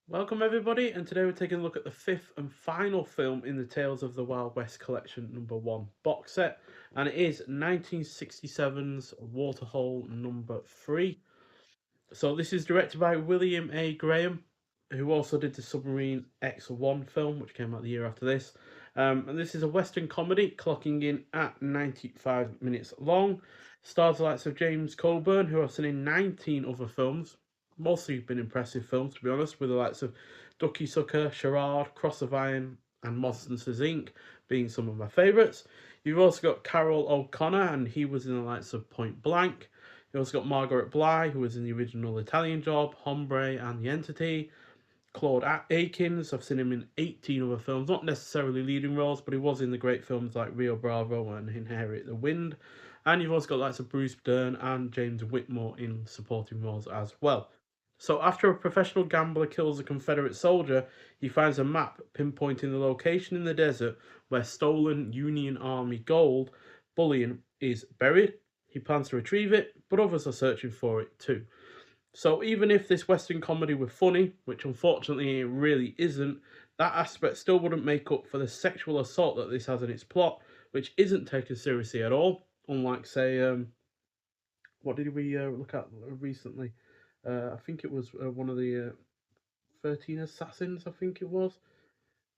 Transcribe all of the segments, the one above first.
Welcome everybody, and today we're taking a look at the fifth and final film in the Tales of the Wild West Collection #1 box set, and it is 1967's Waterhole #3. So this is directed by William A. Graham, who also did the Submarine X1 film, which came out the year after this. And this is a Western comedy, clocking in at 95 minutes long. Stars the likes of James Coburn, who I've seen in 19 other films. Mostly been impressive films, to be honest, with the likes of Ducky Sucker, Charade, Cross of Iron, and Monsters Inc. being some of my favourites. You've also got Carol O'Connor, and he was in the likes of Point Blank. You also got Margaret Bly, who was in the original Italian Job, Hombre, and The Entity. Claude Akins, I've seen him in 18 other films, not necessarily leading roles, but he was in the great films like Rio Bravo and Inherit the Wind. And you've also got lots of Bruce Dern and James Whitmore in supporting roles as well. So after a professional gambler kills a Confederate soldier, he finds a map pinpointing the location in the desert where stolen Union Army gold bullion is buried. He plans to retrieve it, but others are searching for it too. So even if this Western comedy were funny, which unfortunately it really isn't, that aspect still wouldn't make up for the sexual assault that this has in its plot, which isn't taken seriously at all. Unlike, say, what did we look at recently? I think it was one of the 13 Assassins, I think it was.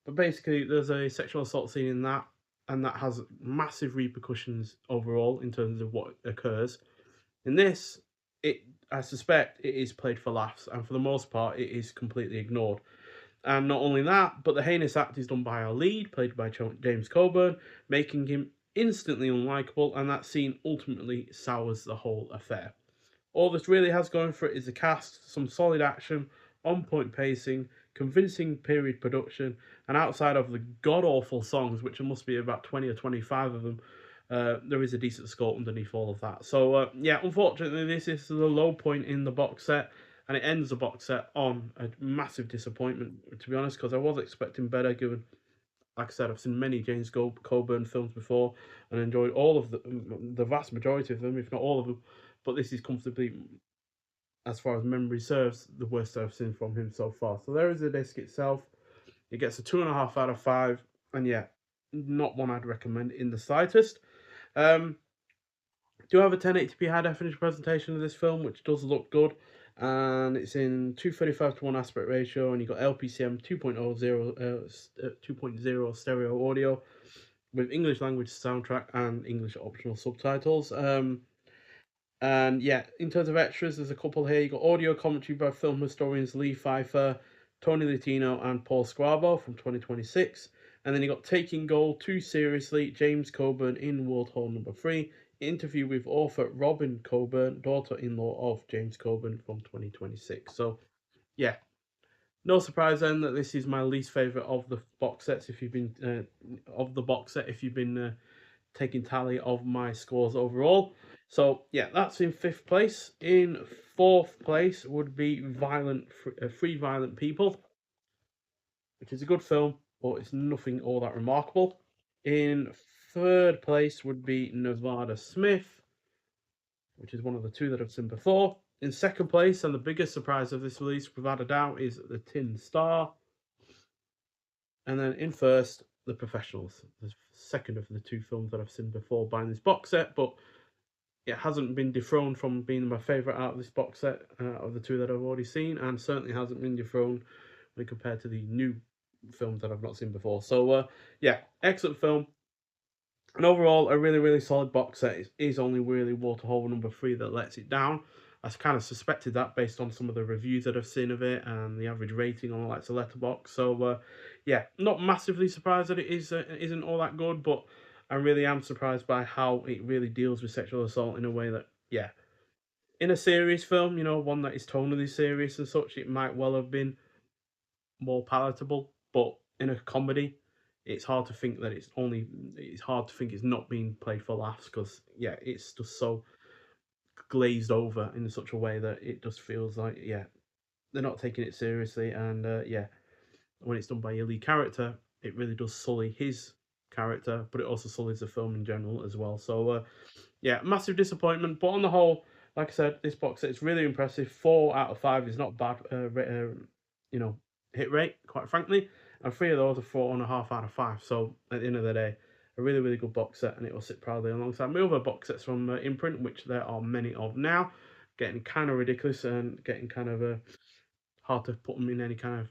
But basically, there's a sexual assault scene in that, and that has massive repercussions overall in terms of what occurs. In this, it I suspect it is played for laughs, and for the most part, it is completely ignored. And not only that, but the heinous act is done by our lead, played by James Coburn, making him instantly unlikable, and that scene ultimately sours the whole affair. All this really has going for it is the cast, some solid action, on point pacing, convincing period production, and outside of the god awful songs, which there must be about 20 or 25 of them, there is a decent score underneath all of that. So, yeah, unfortunately, this is the low point in the box set, and it ends the box set on a massive disappointment, to be honest, because I was expecting better given. Like I said, I've seen many James Coburn films before and enjoyed all of the vast majority of them, if not all of them. But this is comfortably, as far as memory serves, the worst I've seen from him so far. So there is the disc itself. It gets a 2.5 out of 5, and yeah, not one I'd recommend in the slightest. Um, do have a 1080p high definition presentation of this film, which does look good, and it's in 235:1 aspect ratio, and you've got LPCM 2.0 stereo audio with English language soundtrack and English optional subtitles. And yeah, in terms of extras, there's a couple here. You got audio commentary by film historians Lee Pfeiffer, Tony Latino, and Paul Squabo from 2026. And then you got Taking Gold Too Seriously, James Coburn in World Hall #3. Interview with author Robin Coburn, daughter-in-law of James Coburn from 2026. So yeah, no surprise then that this is my least favorite of the box sets. If you've been of the box set, if you've been taking tally of my scores overall. So yeah, that's in fifth place. In fourth place would be Free Violent People, which is a good film, but it's nothing all that remarkable. In third place would be Nevada Smith, which is one of the two that I've seen before. In second place, and the biggest surprise of this release, without a doubt, is The Tin Star. And then in first, The Professionals, the second of the two films that I've seen before buying this box set, but it hasn't been dethroned from being my favourite out of this box set of the two that I've already seen, and certainly hasn't been dethroned when compared to the new films that I've not seen before. So, yeah, excellent film. And overall, a really, really solid box set. It is only really Waterhole #3 that lets it down. I kind of suspected that based on some of the reviews that I've seen of it and the average rating on like the letterbox. So yeah, not massively surprised that isn't all that good, but I really am surprised by how it really deals with sexual assault in a way that, yeah, in a serious film, one that is tonally serious and such, it might well have been more palatable. But in a comedy, it's hard to think it's not being played for laughs because yeah, it's just so glazed over in such a way that it just feels like yeah, they're not taking it seriously, and yeah, when it's done by a lead character, it really does sully his character, but it also sullies the film in general as well. So yeah, massive disappointment. But on the whole, like I said, this box set is really impressive. 4 out of 5 is not bad. You know, hit rate, quite frankly. And 3 of those are 4.5 out of 5. So at the end of the day, a really, really good box set, and it will sit proudly alongside my other box sets from Imprint, which there are many of now. Getting kind of ridiculous and getting kind of hard to put them in any kind of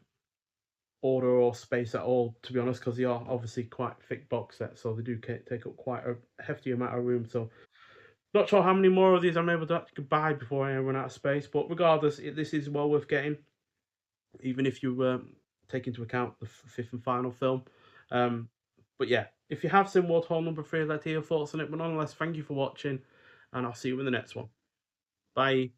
order or space at all, to be honest, because they are obviously quite thick box sets, so they do take up quite a hefty amount of room. So not sure how many more of these I'm able to actually buy before I run out of space, but regardless, this is well worth getting, even if you take into account the fifth and final film. Um, but yeah, if you have seen Waterhole number 3, I'd like to hear your thoughts on it. But nonetheless, thank you for watching, and I'll see you in the next one. Bye.